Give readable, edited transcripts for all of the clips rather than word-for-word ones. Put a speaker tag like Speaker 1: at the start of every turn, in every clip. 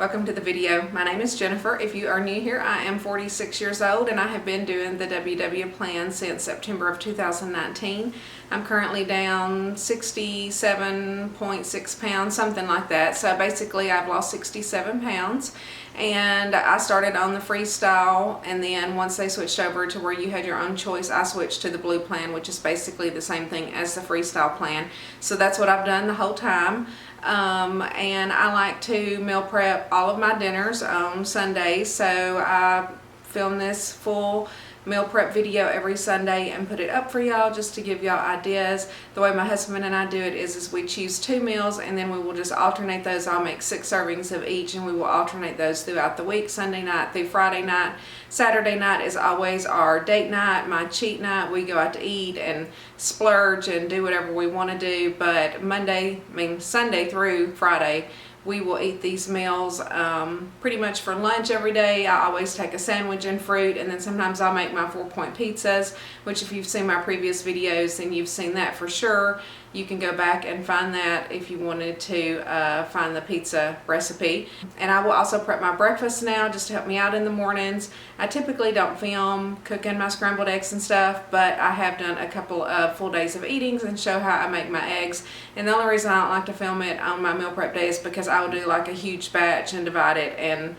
Speaker 1: Welcome to the video. My name is Jennifer. If you are new here, I am 46 years old and I have been doing the WW plan since September of 2019. I'm currently down 67.6 pounds, something like that. So basically I've lost 67 pounds and I started on the freestyle, and then once they switched over to where you had your own choice, I switched to the blue plan, which is basically the same thing as the freestyle plan. So that's what I've done the whole time. And I like to meal prep all of my dinners on Sundays, so I film this full meal prep video every Sunday and put it up for y'all just to give y'all ideas. The way my husband and I do it is we choose 2 meals and then we will just alternate those. I'll make 6 servings of each and we will alternate those throughout the week, Sunday night through Friday night. Saturday night is always our date night, my cheat night. We go out to eat and splurge and do whatever we want to do, but Sunday through Friday, we will eat these meals pretty much for lunch every day. I always take a sandwich and fruit, and then sometimes I'll make my 4-point pizzas, which if you've seen my previous videos, then you've seen that for sure. You can go back and find that if you wanted to find the pizza recipe. And I will also prep my breakfast now just to help me out in the mornings. I typically don't film cooking my scrambled eggs and stuff, but I have done a couple of full days of eatings and show how I make my eggs. And the only reason I don't like to film it on my meal prep day is because I will do like a huge batch and divide it, and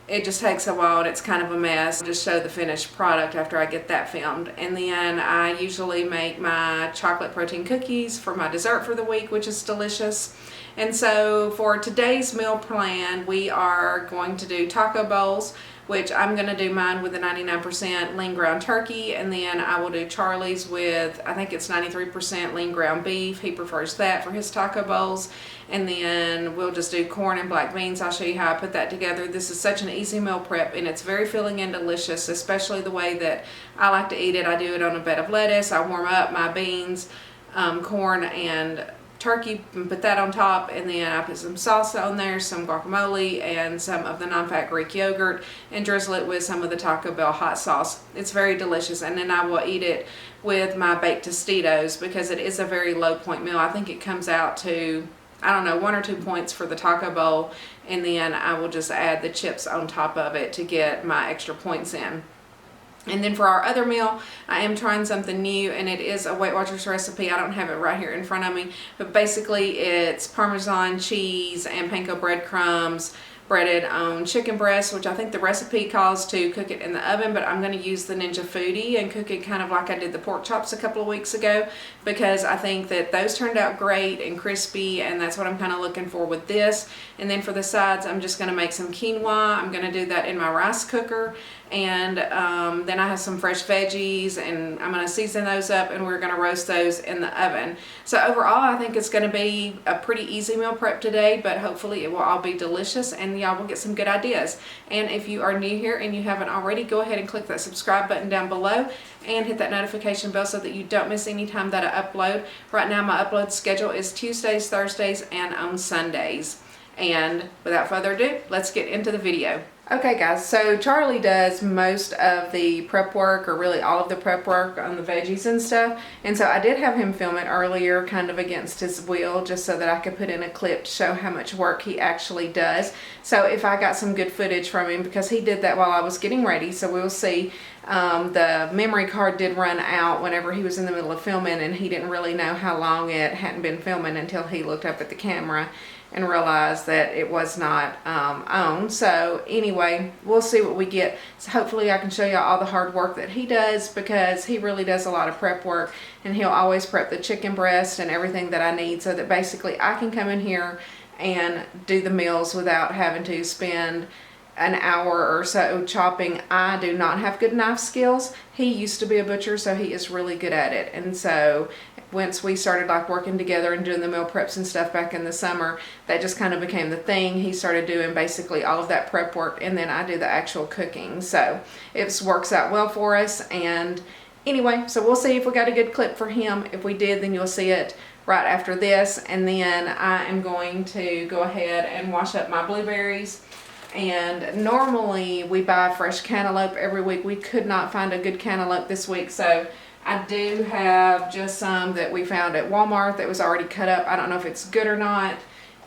Speaker 1: it just takes a while and it's kind of a mess. I'll just show the finished product after I get that filmed. And then I usually make my chocolate protein cookies for my dessert for the week, which is delicious. And so for today's meal plan, we are going to do taco bowls, which I'm going to do mine with a 99% lean ground turkey, and then I will do Charlie's with, I think it's 93% lean ground beef. He prefers that for his taco bowls. And then we'll just do corn and black beans. I'll show you how I put that together. This is such an easy meal prep and it's very filling and delicious, especially the way that I like to eat it. I do it on a bed of lettuce. I warm up my beans, corn, and turkey and put that on top, and then I put some salsa on there, some guacamole, and some of the non-fat Greek yogurt, and drizzle it with some of the Taco Bell hot sauce. It's very delicious. And then I will eat it with my Baked Tostitos because it is a very low point meal. I think it comes out to, I don't know, 1 or 2 points for the taco bowl, and then I will just add the chips on top of it to get my extra points in. And then for our other meal, I am trying something new, and it is a Weight Watchers recipe. I don't have it right here in front of me, but basically it's Parmesan cheese and panko breadcrumbs breaded on chicken breast, which I think the recipe calls to cook it in the oven, but I'm going to use the Ninja Foodi and cook it kind of like I did the pork chops a couple of weeks ago, because I think that those turned out great and crispy, and that's what I'm kind of looking for with this. And then for the sides, I'm just going to make some quinoa. I'm going to do that in my rice cooker, and then I have some fresh veggies, and I'm going to season those up, and we're going to roast those in the oven. So overall, I think it's going to be a pretty easy meal prep today, but hopefully it will all be delicious and y'all will get some good ideas. And if you are new here and you haven't already, go ahead and click that subscribe button down below and hit that notification bell so that you don't miss any time that I upload. Right now my upload schedule is Tuesdays, Thursdays, and on Sundays. And without further ado, let's get into the video. Okay guys, so Charlie does most of the prep work, or really all of the prep work on the veggies and stuff. And so I did have him film it earlier kind of against his will, just so that I could put in a clip to show how much work he actually does. So if I got some good footage from him, because he did that while I was getting ready, so we'll see. The memory card did run out whenever he was in the middle of filming, and he didn't really know how long it hadn't been filming until he looked up at the camera and realized that it was not on. So anyway, we'll see what we get. So hopefully I can show you all the hard work that he does, because he really does a lot of prep work, and he'll always prep the chicken breast and everything that I need, so that basically I can come in here and do the meals without having to spend an hour or so chopping. I do not have good knife skills. He used to be a butcher, so he is really good at it. And so once we started like working together and doing the meal preps and stuff back in the summer, that just kind of became the thing. He started doing basically all of that prep work, and then I do the actual cooking. So it works out well for us. And anyway, so we'll see if we got a good clip for him. If we did, then you'll see it right after this. And then I am going to go ahead and wash up my blueberries. And normally we buy fresh cantaloupe every week. We could not find a good cantaloupe this week, so I do have just some that we found at Walmart that was already cut up. I don't know if it's good or not.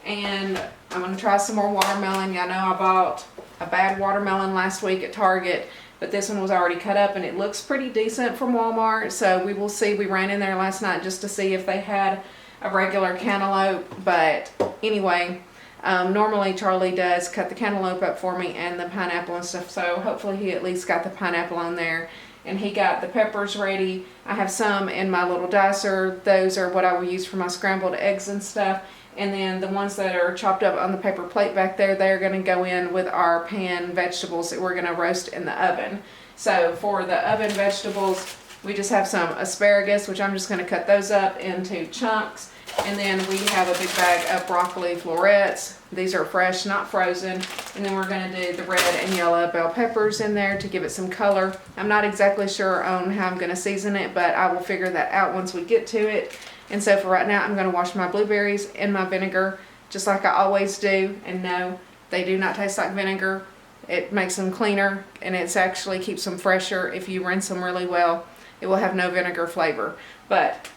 Speaker 1: And I'm gonna try some more watermelon. Y'all know I bought a bad watermelon last week at Target, but this one was already cut up and it looks pretty decent from Walmart. So we will see. We ran in there last night just to see if they had a regular cantaloupe. But anyway, normally Charlie does cut the cantaloupe up for me and the pineapple and stuff. So hopefully he at least got the pineapple on there. And he got the peppers ready. I have some in my little dicer. Those are what I will use for my scrambled eggs and stuff. And then the ones that are chopped up on the paper plate back there, they're going to go in with our pan vegetables that we're going to roast in the oven. So for the oven vegetables, we just have some asparagus, which I'm just going to cut those up into chunks. And then we have a big bag of broccoli florets. These are fresh, not frozen. And then we're going to do the red and yellow bell peppers in there to give it some color. I'm not exactly sure on how I'm going to season it, but I will figure that out once we get to it. And so for right now, I'm going to wash my blueberries in my vinegar, just like I always do. And no, they do not taste like vinegar. It makes them cleaner, and it actually keeps them fresher. If you rinse them really well, it will have no vinegar flavor. But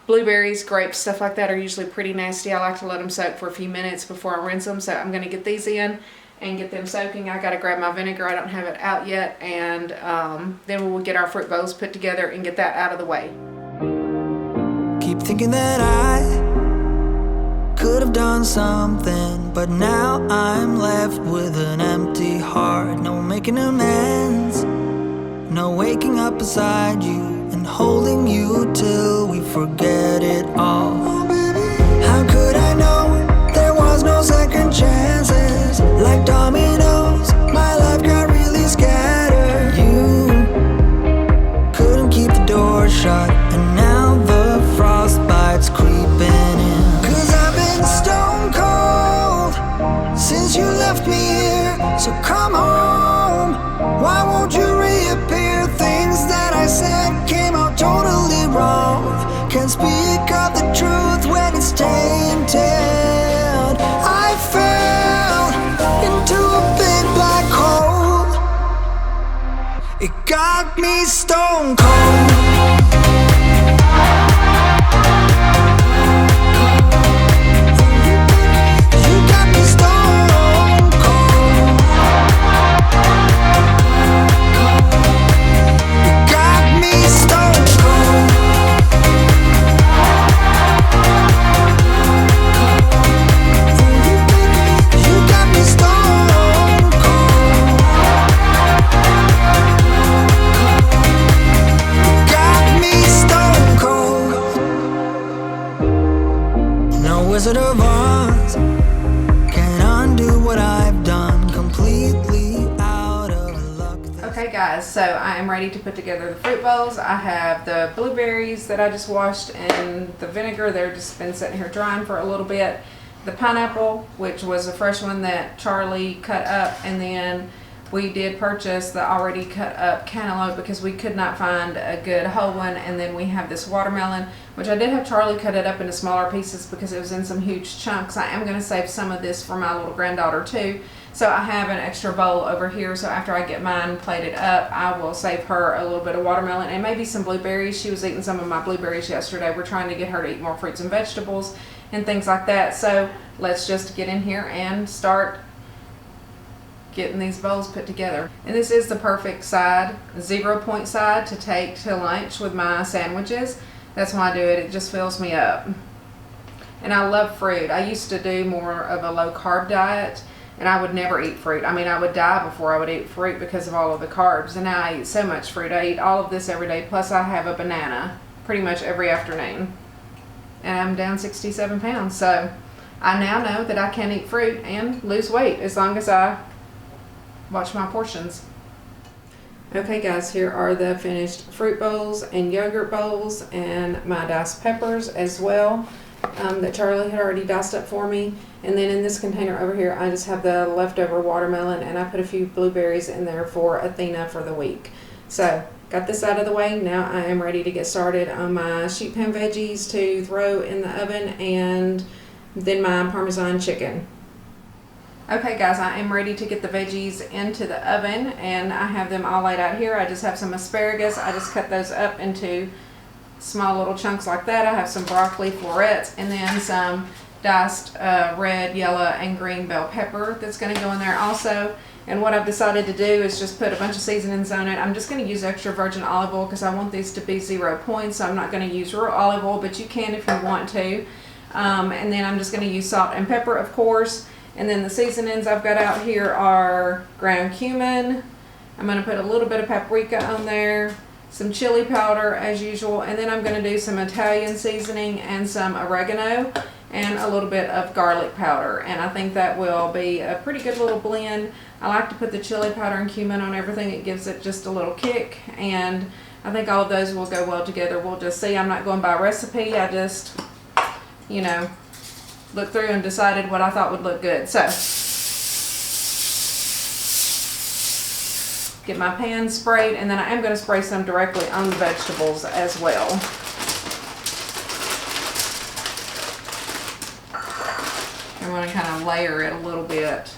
Speaker 1: blueberries, grapes, stuff like that are usually pretty nasty. I like to let them soak for a few minutes before I rinse them. So I'm going to get these in and get them soaking. I got to grab my vinegar. I don't have it out yet. And then we will get our fruit bowls put together and get that out of the way.
Speaker 2: Keep thinking that I could have done something, but now I'm left with an empty heart. No making amends, no waking up beside you and holding you till we forget it all. How could I know there was no second chances? Like dominoes, my life got really scattered. You couldn't keep the door shut, and now the frostbite's creeping in. 'Cause I've been stone cold since you left me here. So come home, why won't you reappear? Things that I said came out totally wrong. Can't speak of the truth when it's tainted. I fell into a big black hole. It got me stone cold. Wizard of Oz can undo what I've done, completely out of luck.
Speaker 1: Okay guys, so I am ready to put together the fruit bowls. I have the blueberries that I just washed in the vinegar. They're just been sitting here drying for a little bit. The pineapple, which was a fresh one that Charlie cut up, and then we did purchase the already cut up cantaloupe because we could not find a good whole one. And then we have this watermelon, which I did have Charlie cut it up into smaller pieces because it was in some huge chunks. I am going to save some of this for my little granddaughter too. So I have an extra bowl over here. So after I get mine plated up, I will save her a little bit of watermelon and maybe some blueberries. She was eating some of my blueberries yesterday. We're trying to get her to eat more fruits and vegetables and things like that. So let's just get in here and start getting these bowls put together. And this is the perfect side, 0 point side to take to lunch with my sandwiches. That's why I do it. It just fills me up. And I love fruit. I used to do more of a low carb diet, and I would never eat fruit. I mean, I would die before I would eat fruit because of all of the carbs. And now I eat so much fruit. I eat all of this every day, plus I have a banana pretty much every afternoon. And I'm down 67 pounds. So I now know that I can eat fruit and lose weight as long as I watch my portions. Okay guys, here are the finished fruit bowls and yogurt bowls and my diced peppers as well that Charlie had already diced up for me. And then in this container over here I just have the leftover watermelon, and I put a few blueberries in there for Athena for the week. So got this out of the way. Now I am ready to get started on my sheet pan veggies to throw in the oven, and then my Parmesan chicken. Okay guys, I am ready to get the veggies into the oven, and I have them all laid out here. I just have some asparagus. I just cut those up into small little chunks like that. I have some broccoli florets and then some diced red, yellow, and green bell pepper that's going to go in there also. And what I've decided to do is just put a bunch of seasonings on it. I'm just going to use extra virgin olive oil because I want these to be 0 points. So I'm not going to use real olive oil, but you can if you want to. And then I'm just going to use salt and pepper, of course. And then the seasonings I've got out here are ground cumin. I'm going to put a little bit of paprika on there, some chili powder as usual, and then I'm going to do some Italian seasoning and some oregano and a little bit of garlic powder. And I think that will be a pretty good little blend. I like to put the chili powder and cumin on everything. It gives it just a little kick, and I think all of those will go well together. We'll just see. I'm not going by recipe. I just, you know, looked through and decided what I thought would look good. So get my pan sprayed, and then I am going to spray some directly on the vegetables as well. I'm going to kind of layer it a little bit.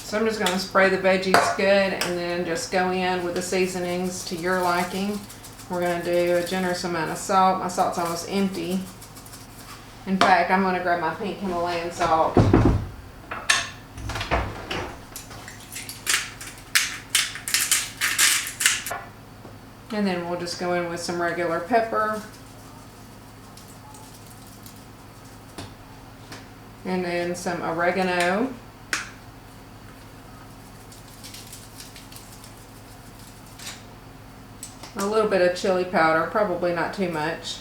Speaker 1: So I'm just going to spray the veggies good and then just go in with the seasonings to your liking. We're going to do a generous amount of salt. My salt's almost empty. In fact, I'm going to grab my pink Himalayan salt. And then we'll just go in with some regular pepper. And then some oregano. A little bit of chili powder, probably not too much.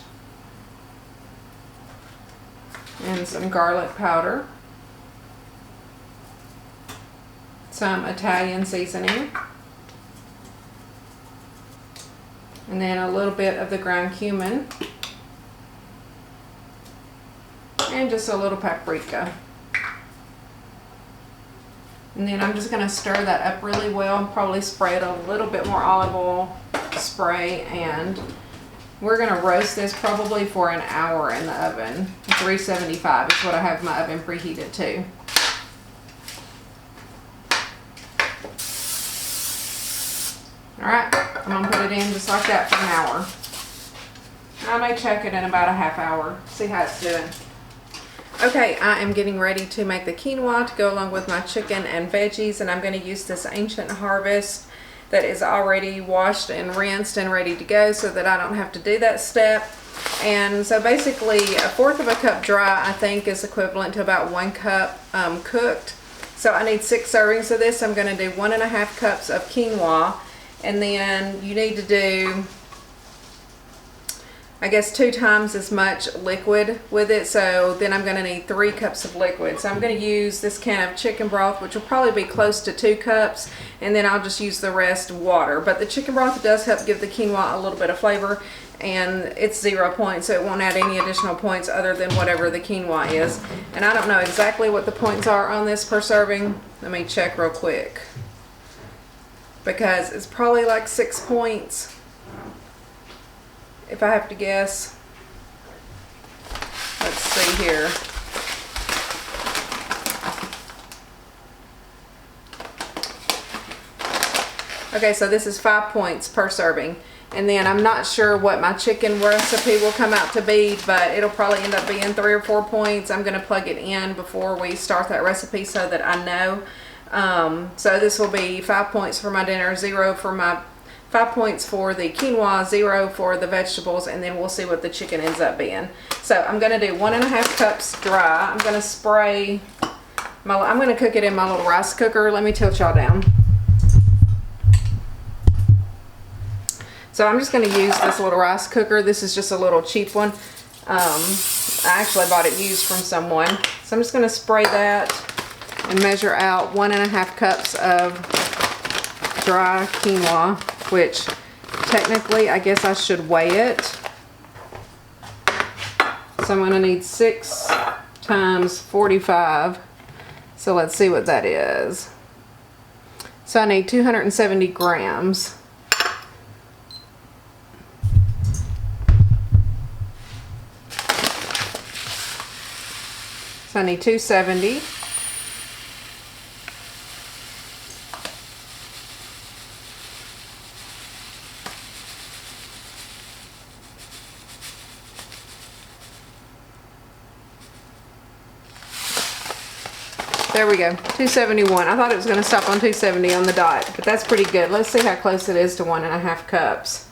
Speaker 1: And some garlic powder. Some Italian seasoning. And then a little bit of the ground cumin. And just a little paprika. And then I'm just going to stir that up really well. Probably spray it a little bit more olive oil spray, and we're going to roast this probably for an hour in the oven. 375 is what I have my oven preheated to. Alright, I'm going to put it in just like that for an hour. I may check it in about a half hour, see how it's doing. Okay, I am getting ready to make the quinoa to go along with my chicken and veggies, and I'm going to use this Ancient Harvest that is already washed and rinsed and ready to go so that I don't have to do that step. And so basically 1/4 of a cup dry I think is equivalent to about 1 cup cooked. So I need 6 servings of this. I'm going to do 1.5 cups of quinoa, and then you need to do, I guess, 2 times as much liquid with it. So then I'm going to need 3 cups of liquid. So I'm going to use this can of chicken broth, which will probably be close to 2 cups, and then I'll just use the rest water. But the chicken broth does help give the quinoa a little bit of flavor, and it's 0 points, so it won't add any additional points other than whatever the quinoa is. And I don't know exactly what the points are on this per serving. Let me check real quick, because it's probably like 6 points. If I have to guess. Let's see here. Okay, so this is 5 points per serving. And then I'm not sure what my chicken recipe will come out to be, but it'll probably end up being 3 or 4 points. I'm going to plug it in before we start that recipe so that I know. So this will be 5 points for my dinner, 0 for my 5 points for the quinoa, 0 for the vegetables, and then we'll see what the chicken ends up being. So I'm going to do 1.5 cups dry. I'm going to spray I'm going to cook it in my little rice cooker. Let me tilt y'all down. So I'm just going to use this little rice cooker. This is just a little cheap one. I actually bought it used from someone. So I'm just going to spray that and measure out 1.5 cups of dry quinoa, which technically I guess I should weigh it. So I'm going to need 6 times 45. So let's see what that is. So I need 270 grams. So I need 270. There we go, 271. I thought it was going to stop on 270 on the dot, but that's pretty good. Let's see how close it is to 1.5 cups.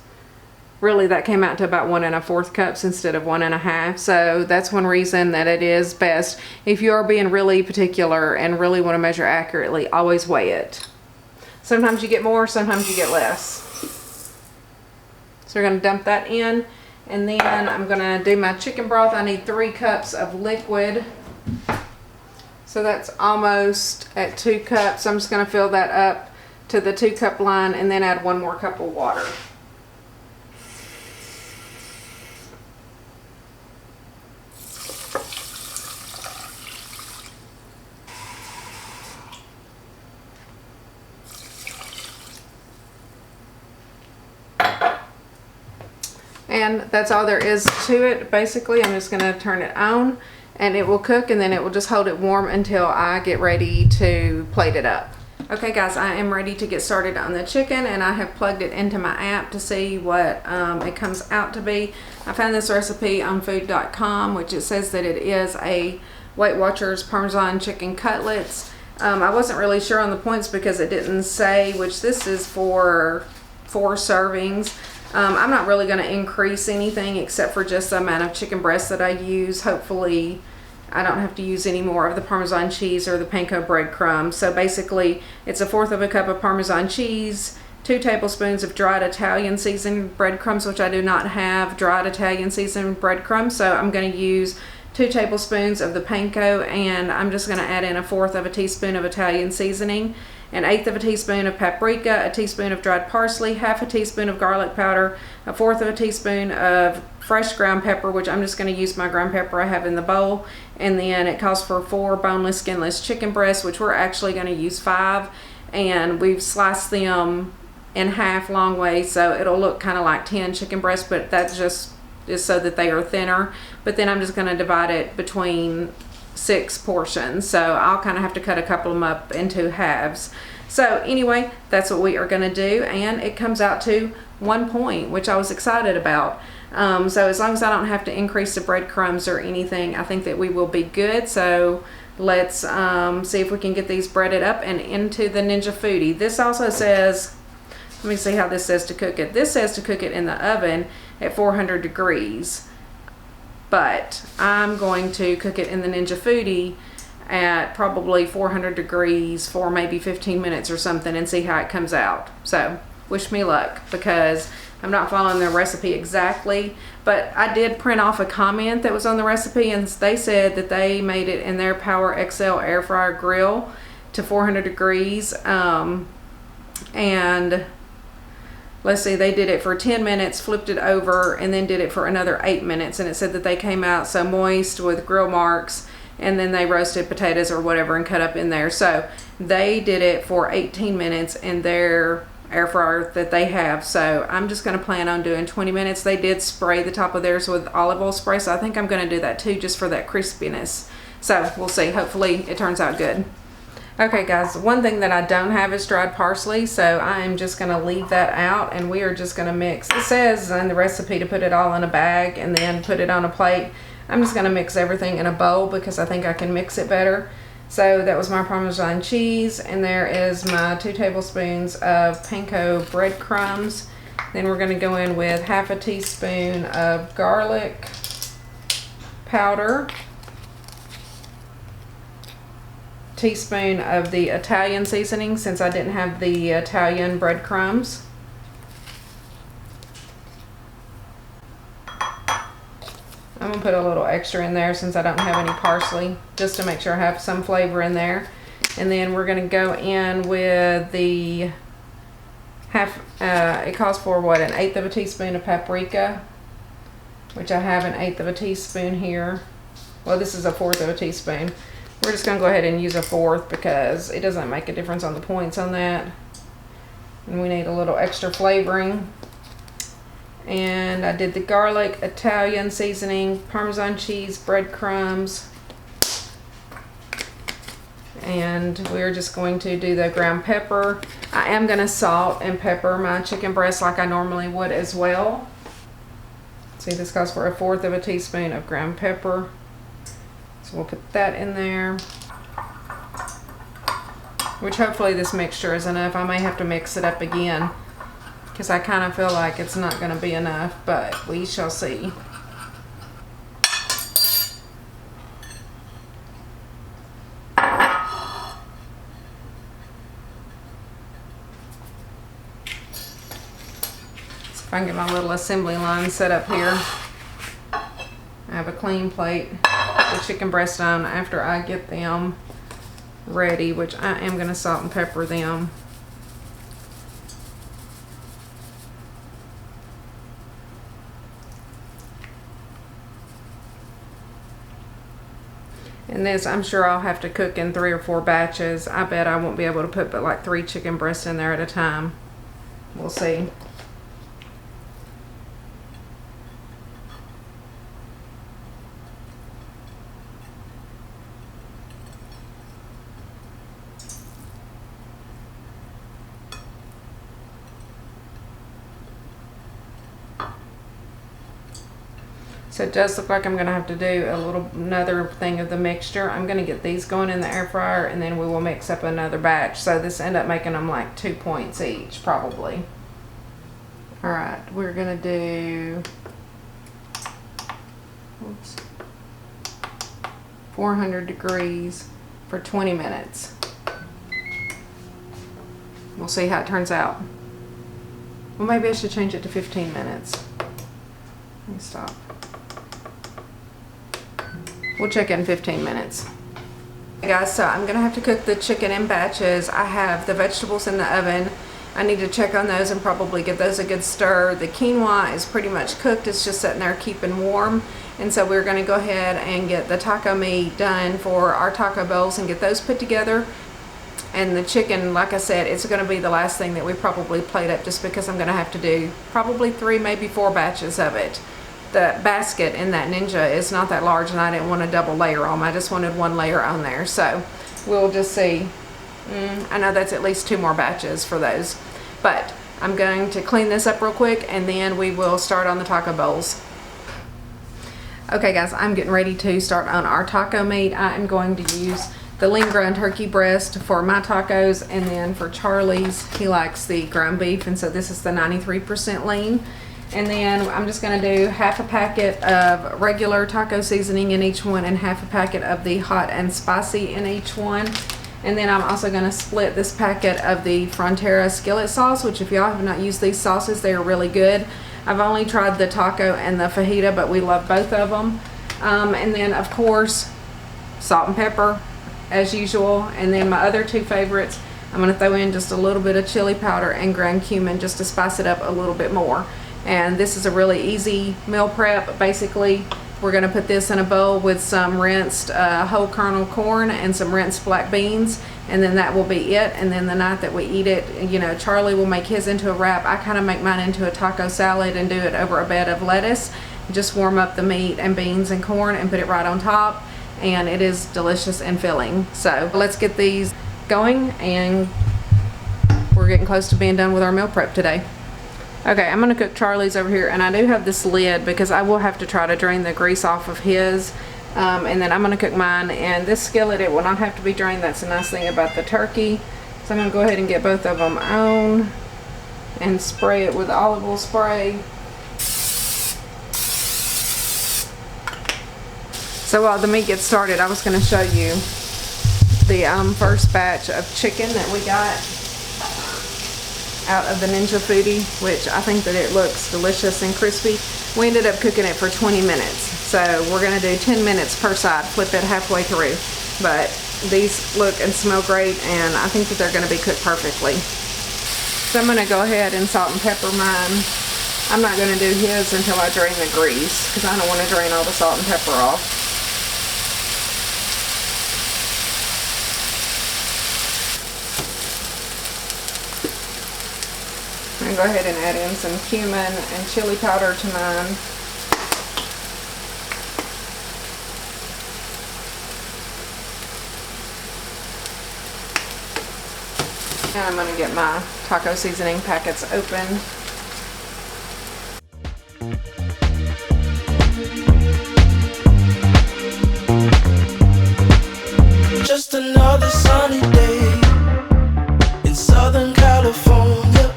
Speaker 1: Really, that came out to about 1 1/4 cups instead of 1 1/2. So that's one reason that it is best. If you are being really particular and really want to measure accurately, always weigh it. Sometimes you get more, sometimes you get less. So we're going to dump that in, and then I'm going to do my chicken broth. I need 3 cups of liquid. So that's almost at 2 cups. I'm just going to fill that up to the 2 cup line and then add 1 more cup of water. And that's all there is to it. Basically, I'm just going to turn it on and it will cook, and then it will just hold it warm until I get ready to plate it up. Okay guys, I am ready to get started on the chicken, and I have plugged it into my app to see what it comes out to be. I found this recipe on food.com, which it says that it is a Weight Watchers Parmesan Chicken Cutlets. I wasn't really sure on the points because it didn't say, which this is for 4 servings. I'm not really going to increase anything except for just the amount of chicken breast that I use. Hopefully I don't have to use any more of the Parmesan cheese or the panko breadcrumbs. So basically it's 1/4 cup of Parmesan cheese, 2 tablespoons of dried Italian seasoned breadcrumbs, which I do not have dried Italian seasoned breadcrumbs. So I'm going to use 2 tablespoons of the panko, and I'm just going to add in 1/4 teaspoon of Italian seasoning, 1/8 teaspoon of paprika, a teaspoon of dried parsley, 1/2 teaspoon of garlic powder, 1/4 teaspoon of fresh ground pepper, which I'm just going to use my ground pepper I have in the bowl, and then it calls for 4 boneless, skinless chicken breasts, which we're actually going to use 5, and we've sliced them in half long way, so it'll look kind of like 10 chicken breasts, but that's just is so that they are thinner. But then I'm just going to divide it between 6 portions, so I'll kind of have to cut a couple of them up into halves. So anyway, that's what we are going to do, and it comes out to 1 point, which I was excited about. So as long as I don't have to increase the breadcrumbs or anything, I think that we will be good. So let's see if we can get these breaded up and into the Ninja Foodi. This also says, let me see how this says to cook it. This says to cook it in the oven at 400 degrees. But I'm going to cook it in the Ninja Foodi at probably 400 degrees for maybe 15 minutes or something and see how it comes out. So wish me luck, because I'm not following the recipe exactly, but I did print off a comment that was on the recipe, and they said that they made it in their Power XL air fryer grill to 400 degrees. And let's see, they did it for 10 minutes, flipped it over, and then did it for another 8 minutes. And it said that they came out so moist with grill marks, and then they roasted potatoes or whatever and cut up in there. So they did it for 18 minutes in their air fryer that they have. So I'm just going to plan on doing 20 minutes. They did spray the top of theirs with olive oil spray, so I think I'm going to do that too, just for that crispiness. So we'll see. Hopefully it turns out good. Okay guys, one thing that I don't have is dried parsley, so I am just going to leave that out, and we are just going to mix. It says in the recipe to put it all in a bag and then put it on a plate. I'm just going to mix everything in a bowl because I think I can mix it better. So that was my Parmesan cheese, and there is my 2 tablespoons of panko breadcrumbs. Then we're going to go in with 1/2 teaspoon of garlic powder, teaspoon of the Italian seasoning since I didn't have the Italian breadcrumbs. I'm going to put a little extra in there since I don't have any parsley, just to make sure I have some flavor in there. And then we're going to go in with the it calls for what, 1/8 teaspoon of paprika, which I have 1/8 teaspoon here. Well, this is 1/4 teaspoon. We're just going to go ahead and use 1/4 because it doesn't make a difference on the points on that. And we need a little extra flavoring. And I did the garlic, Italian seasoning, Parmesan cheese, breadcrumbs, and we're just going to do the ground pepper. I am going to salt and pepper my chicken breast like I normally would as well. See, this calls for 1/4 teaspoon of ground pepper. So we'll put that in there. Which hopefully this mixture is enough. I may have to mix it up again because I kind of feel like it's not going to be enough, but we shall see. If I can get my little assembly line set up here. I have a clean plate, put the chicken breast on after I get them ready, which I am going to salt and pepper them. And this, I'm sure I'll have to cook in 3 or 4 batches. I bet I won't be able to put but like 3 chicken breasts in there at a time. We'll see. So it does look like I'm going to have to do another thing of the mixture. I'm going to get these going in the air fryer, and then we will mix up another batch. So this end up making them like 2 points each, probably. All right, we're going to do 400 degrees for 20 minutes. We'll see how it turns out. Well, maybe I should change it to 15 minutes. Let me stop. We'll check in 15 minutes. Hey guys, so I'm gonna have to cook the chicken in batches. I have the vegetables in the oven. I need to check on those and probably give those a good stir. The quinoa is pretty much cooked. It's just sitting there keeping warm. And so we're gonna go ahead and get the taco meat done for our taco bowls and get those put together. And the chicken, like I said, it's gonna be the last thing that we probably plate up, just because I'm gonna have to do probably 3, maybe 4 batches of it. The basket in that Ninja is not that large, and I didn't want a double layer on. I just wanted 1 layer on there. So we'll just see. I know that's at least 2 more batches for those. But I'm going to clean this up real quick, and then we will start on the taco bowls. Okay guys, I'm getting ready to start on our taco meat. I am going to use the lean ground turkey breast for my tacos, and then for Charlie's, he likes the ground beef, and so this is the 93% lean. And then I'm just going to do half a packet of regular taco seasoning in each one, and half a packet of the hot and spicy in each one. And then I'm also going to split this packet of the Frontera skillet sauce, which if y'all have not used these sauces, they are really good. I've only tried the taco and the fajita, but we love both of them. And then of course, salt and pepper as usual. And then my other 2 favorites, I'm going to throw in just a little bit of chili powder and ground cumin just to spice it up a little bit more. And this is a really easy meal prep. Basically, we're going to put this in a bowl with some rinsed whole kernel corn and some rinsed black beans, and then that will be it. And then the night that we eat it, you know, Charlie will make his into a wrap. I kind of make mine into a taco salad and do it over a bed of lettuce. Just warm up the meat and beans and corn and put it right on top, and it is delicious and filling. So let's get these going, and we're getting close to being done with our meal prep today. Okay, I'm going to cook Charlie's over here, and I do have this lid because I will have to try to drain the grease off of his. And then I'm going to cook mine, and this skillet, it will not have to be drained. That's a nice thing about the turkey. So I'm going to go ahead and get both of them on and spray it with olive oil spray. So while the meat gets started, I was going to show you the first batch of chicken that we got out of the Ninja Foodi, which I think that it looks delicious and crispy. We ended up cooking it for 20 minutes. So we're gonna do 10 minutes per side, flip it halfway through. But these look and smell great, and I think that they're gonna be cooked perfectly. So I'm gonna go ahead and salt and pepper mine. I'm not gonna do his until I drain the grease, because I don't wanna drain all the salt and pepper off. I'm gonna go ahead and add in some cumin and chili powder to mine. And I'm going to get my taco seasoning packets open.
Speaker 2: Just another sunny day in Southern California.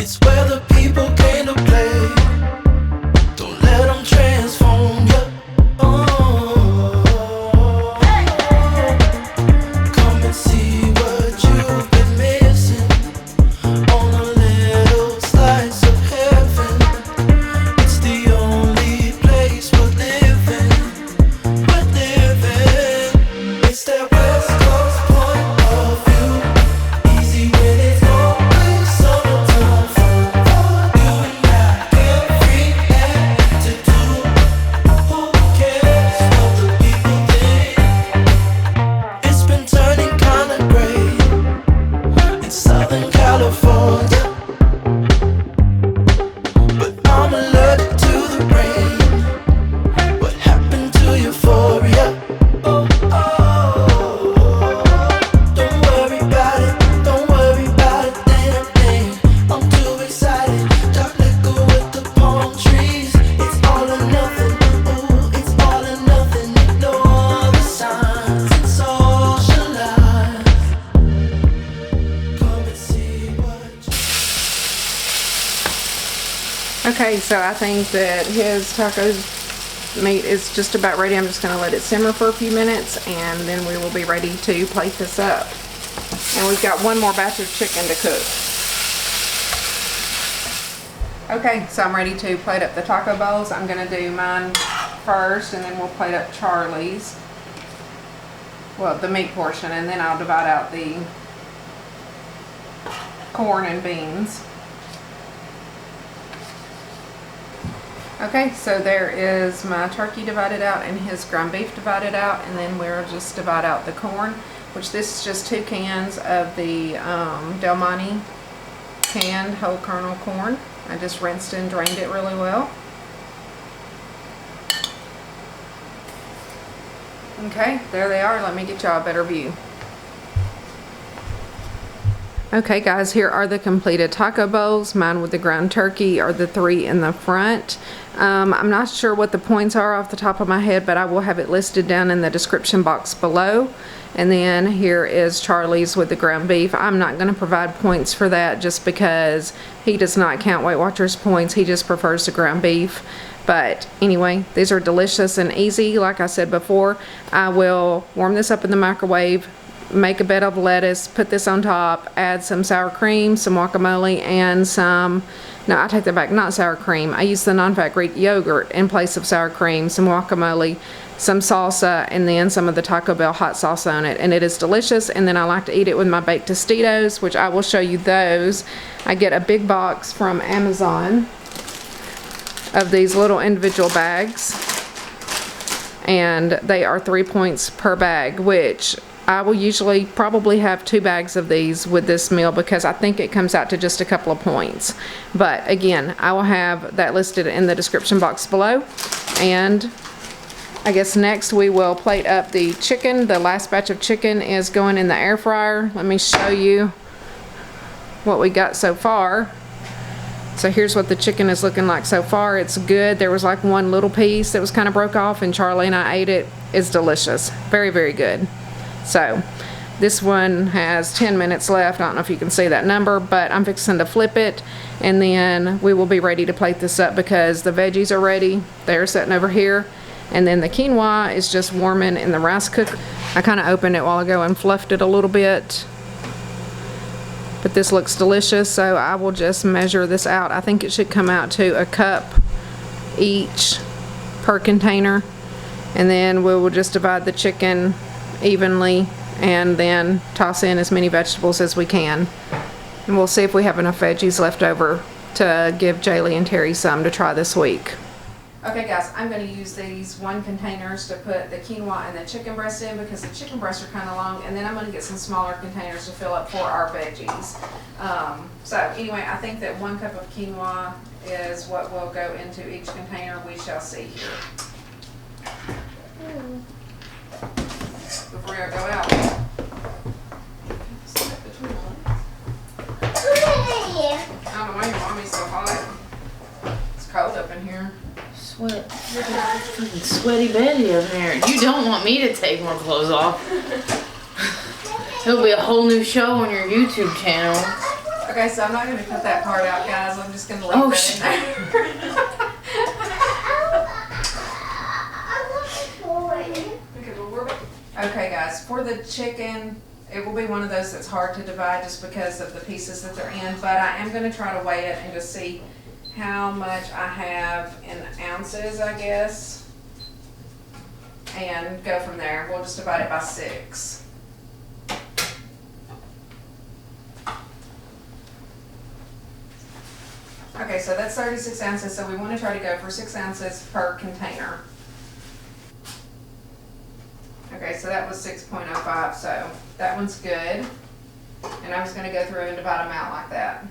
Speaker 2: It's where the people came to play. Don't let them transform you. Come and see what you've been missing on a little slice of heaven. It's the only place we're living. It's that West Coast point of view. Easy when it's always summertime fun for you and I. Carefree attitude. Who cares what the people think? It's been turning kinda gray in Southern California, but I'm allergic to the rain. What happened to euphoria? Don't worry about it, damn thing. I'm too excited. Dark liquor with the palm trees. It's all or nothing, ooh, it's all or nothing. Ignore the signs and socialize. Come and see what you...
Speaker 1: Okay, so I think that his taco meat is just about ready. I'm just going to let it simmer for a few minutes and then we will be ready to plate this up. And we've got one more batch of chicken to cook. Okay, so I'm ready to plate up the taco bowls. I'm going to do mine first and then we'll plate up Charlie's. Well, the meat portion, and then I'll divide out the corn and beans. Okay, so there is my turkey divided out and his ground beef divided out, and then we'll just divide out the corn, which this is just 2 cans of the Del Monte canned whole kernel corn. I just rinsed and drained it really well. Okay, there they are. Let me get y'all a better view. Okay guys, here are the completed taco bowls. Mine with the ground turkey are the 3 in the front. I'm not sure what the points are off the top of my head, but I will have it listed down in the description box below. And then here is Charlie's with the ground beef. I'm not going to provide points for that just because he does not count Weight Watchers points. He just prefers the ground beef. But anyway, these are delicious and easy. Like I said before, I will warm this up in the microwave, make a bed of lettuce, put this on top, add some sour cream, some guacamole, and some, no, I take that back, not sour cream. I use the non-fat Greek yogurt in place of sour cream, some guacamole, some salsa, and then some of the Taco Bell hot sauce on it. And it is delicious. And then I like to eat it with my Baked Tostitos, which I will show you those. I get a big box from Amazon of these little individual bags. And they are 3 points per bag, which I will usually probably have 2 bags of these with this meal because I think it comes out to just a couple of points. But again, I will have that listed in the description box below. And I guess next we will plate up the chicken. The last batch of chicken is going in the air fryer. Let me show you what we got so far. So here's what the chicken is looking like so far. It's good. There was like one little piece that was kind of broke off and Charlie and I ate it. It's delicious. Very, very good. So this one has 10 minutes left. I don't know if you can see that number, but I'm fixing to flip it and then we will be ready to plate this up because the veggies are ready. They're sitting over here. And then the quinoa is just warming in the rice cooker. I kind of opened it a while ago and fluffed it a little bit. But this looks delicious, so I will just measure this out. I think it should come out to a cup each per container. And then we will just divide the chicken evenly and then toss in as many vegetables as we can. And we'll see if we have enough veggies left over to give Jaylee and Terry some to try this week. Okay guys, I'm going to use these 1 containers to put the quinoa and the chicken breast in because the chicken breasts are kind of long, and then I'm going to get some smaller containers to fill up for our veggies. So anyway, I think that 1 cup of quinoa is what will go into each container. We shall see here. Before I go out. in here.
Speaker 3: Sweat. Freaking sweaty Betty up here. You don't want me to take more clothes off. It'll be a whole new show on your YouTube channel.
Speaker 1: Okay, so I'm not going to cut that part out, guys. I'm just going to leave that in there. Okay, guys, for the chicken, it will be one of those that's hard to divide just because of the pieces that they're in, but I am going to try to weigh it and just see how much I have in ounces, I guess, and go from there. We'll just divide it by 6. Okay, so that's 36 ounces, so we want to try to go for 6 ounces per container. Okay, so that was 6.05, so that one's good. And I'm just going to go through and divide them out like that.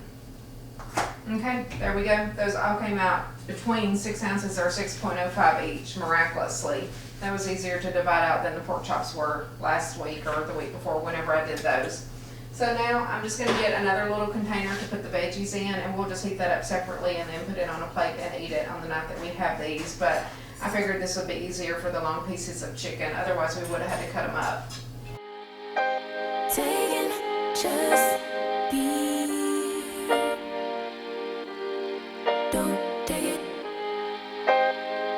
Speaker 1: Okay, there we go. Those all came out between 6 ounces or 6.05 each, miraculously. That was easier to divide out than the pork chops were last week or the week before, whenever I did those. So now I'm just going to get another little container to put the veggies in, and we'll just heat that up separately and then put it on a plate and eat it on the night that we have these. But I figured this would be easier for the long pieces of chicken. Otherwise, we would have had to cut them up.
Speaker 4: Taking just be. Don't take it.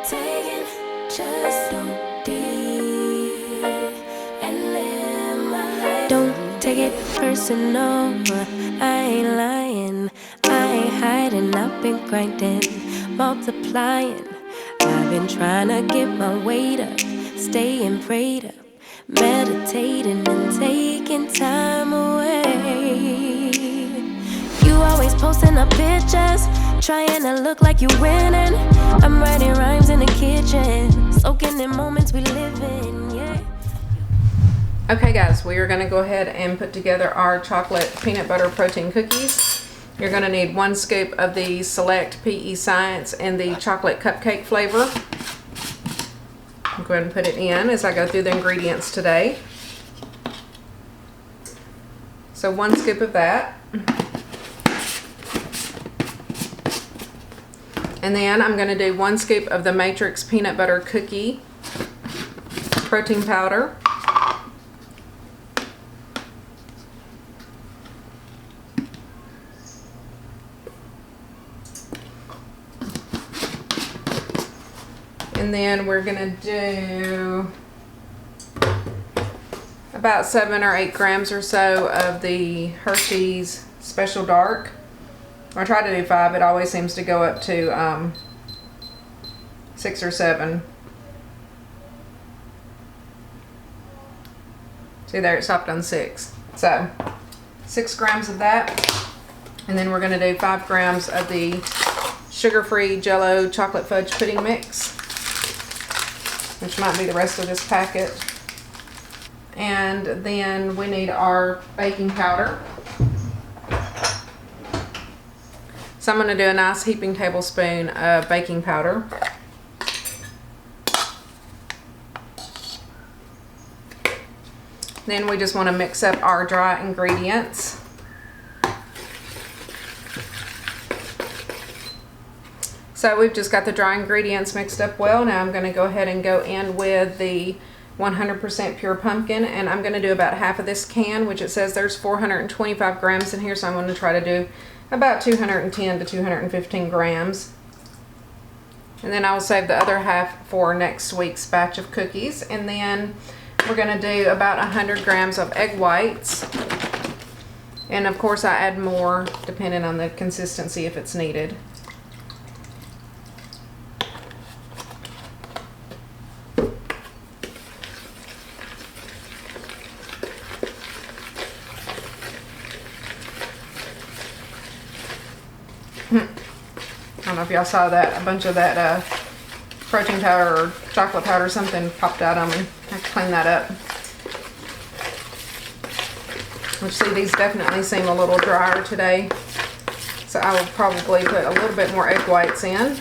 Speaker 4: Taking just don't be. And live my life. Don't take it personal. I ain't lying. I ain't hiding. I've been grinding, multiplying. I've been trying to get my weight up, staying prayed up, meditating and taking time away. You always posting up pictures, trying to look like you winning. I'm writing rhymes in the kitchen, soaking in moments we live in, yeah.
Speaker 1: Okay guys, we are going to go ahead and put together our chocolate peanut butter protein cookies. You're going to need 1 scoop of the Select PE Science and the chocolate cupcake flavor. I'll go ahead and put it in as I go through the ingredients today. So 1 scoop of that. And then I'm going to do 1 scoop of the Matrix peanut butter cookie protein powder. And then we're gonna do about 7 or 8 grams or so of the Hershey's Special Dark. I try to do 5, it always seems to go up to 6 or 7. See there, it stopped on 6. So 6 grams of that. And then we're gonna do 5 grams of the sugar-free Jell-O chocolate fudge pudding mix, which might be the rest of this packet. And then we need our baking powder. So I'm going to do a nice heaping tablespoon of baking powder. Then we just want to mix up our dry ingredients. So we've just got the dry ingredients mixed up well. Now I'm going to go ahead and go in with the 100% pure pumpkin, and I'm going to do about half of this can, which it says there's 425 grams in here, so I'm going to try to do about 210 to 215 grams. And then I will save the other half for next week's batch of cookies. And then we're going to do about 100 grams of egg whites. And of course I add more depending on the consistency if it's needed. I don't know if y'all saw that, a bunch of that protein powder or chocolate powder or something popped out on me. I have to clean that up. Which, see, these definitely seem a little drier today. So I will probably put a little bit more egg whites in.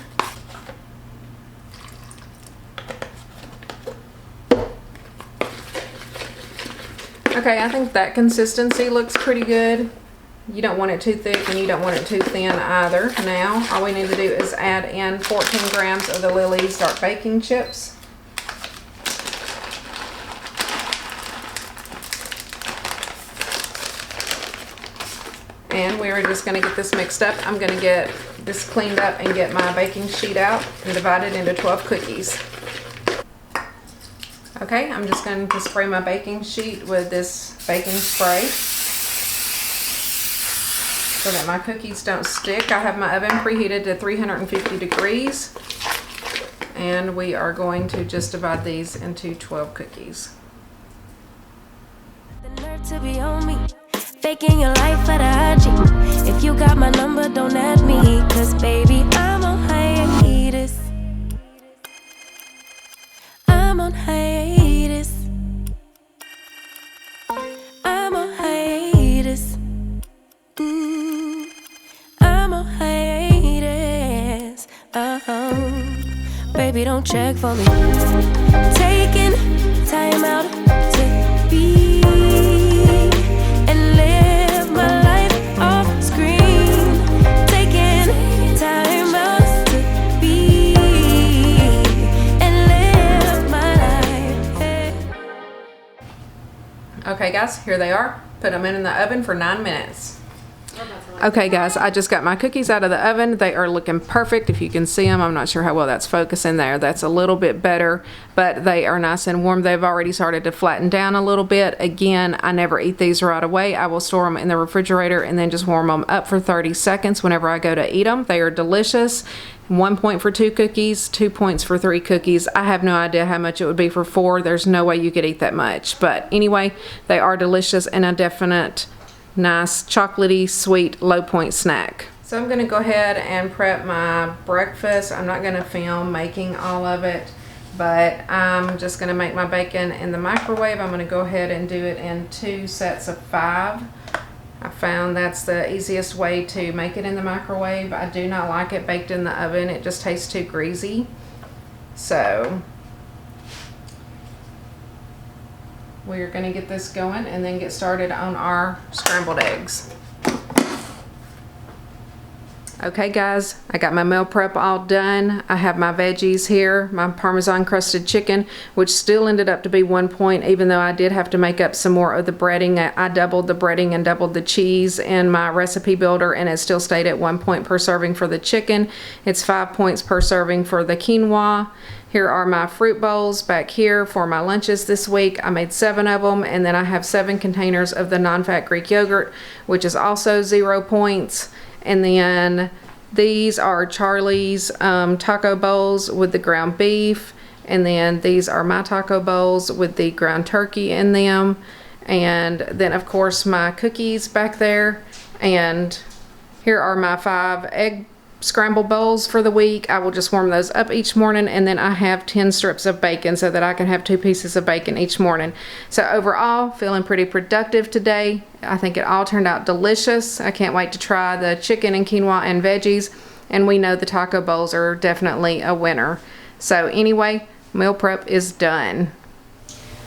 Speaker 1: Okay, I think that consistency looks pretty good. You don't want it too thick and you don't want it too thin either. Now, all we need to do is add in 14 grams of the Lily's dark baking chips. And we are just going to get this mixed up. I'm going to get this cleaned up and get my baking sheet out and divide it into 12 cookies. Okay, I'm just going to spray my baking sheet with this baking spray so that my cookies don't stick. I have my oven preheated to 350 degrees. And we are going to just divide these into 12 cookies.
Speaker 4: The nerve to be on me. Faking your life for the IG. If you got my number, don't add me. Cause baby, I'm on hiatus. I'm on hiatus. I'm on hiatus. I'm on hiatus. Baby, don't check for me. Taking time out to be.
Speaker 1: Okay guys, here they are. Put them in the oven for 9 minutes. Okay guys, I just got my cookies out of the oven. They are looking perfect. If you can see them, I'm not sure how well that's focusing there. That's a little bit better, but they are nice and warm. They've already started to flatten down a little bit. Again, I never eat these right away. I will store them in the refrigerator and then just warm them up for 30 seconds whenever I go to eat them. They are delicious. 1 point for 2 cookies, 2 points for 3 cookies. I have no idea how much it would be for 4. There's no way you could eat that much. But anyway, they are delicious and a definite nice chocolatey sweet low point snack. So I'm going to go ahead and prep my breakfast. I'm not going to film making all of it, but I'm just going to make my bacon in the microwave. I'm going to go ahead and do it in 2 sets of 5. I found that's the easiest way to make it in the microwave. I do not like it baked in the oven. It just tastes too greasy. So we're going to get this going and then get started on our scrambled eggs. Okay guys, I got my meal prep all done. I have my veggies here, my Parmesan crusted chicken, which still ended up to be 1 point, even though I did have to make up some more of the breading. I doubled the breading and doubled the cheese in my recipe builder, and it still stayed at 1 point per serving for the chicken. It's 5 points per serving for the quinoa. Here are my fruit bowls back here for my lunches this week. I made 7 of them, and then I have 7 containers of the non-fat Greek yogurt, which is also 0 points. And then these are Charlie's taco bowls with the ground beef. And then these are my taco bowls with the ground turkey in them. And then of course my cookies back there. And here are my 5 egg scrambled bowls for the week. I will just warm those up each morning, and then I have 10 strips of bacon so that I can have 2 pieces of bacon each morning. So overall, feeling pretty productive today. I think it all turned out delicious. I can't wait to try the chicken and quinoa and veggies, and we know the taco bowls are definitely a winner. So anyway, meal prep is done.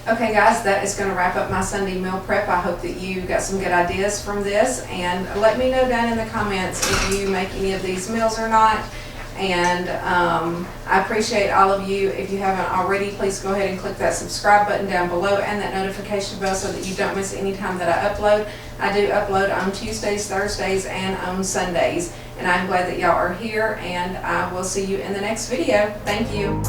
Speaker 1: Okay guys, that is going to wrap up my Sunday meal prep. I hope that you got some good ideas from this, and let me know down in the comments if you make any of these meals or not. And I appreciate all of you. If you haven't already, please go ahead and click that subscribe button down below and that notification bell so that you don't miss any time that I upload. I do upload on Tuesdays, Thursdays, and on Sundays. And I'm glad that y'all are here, and I will see you in the next video. Thank you.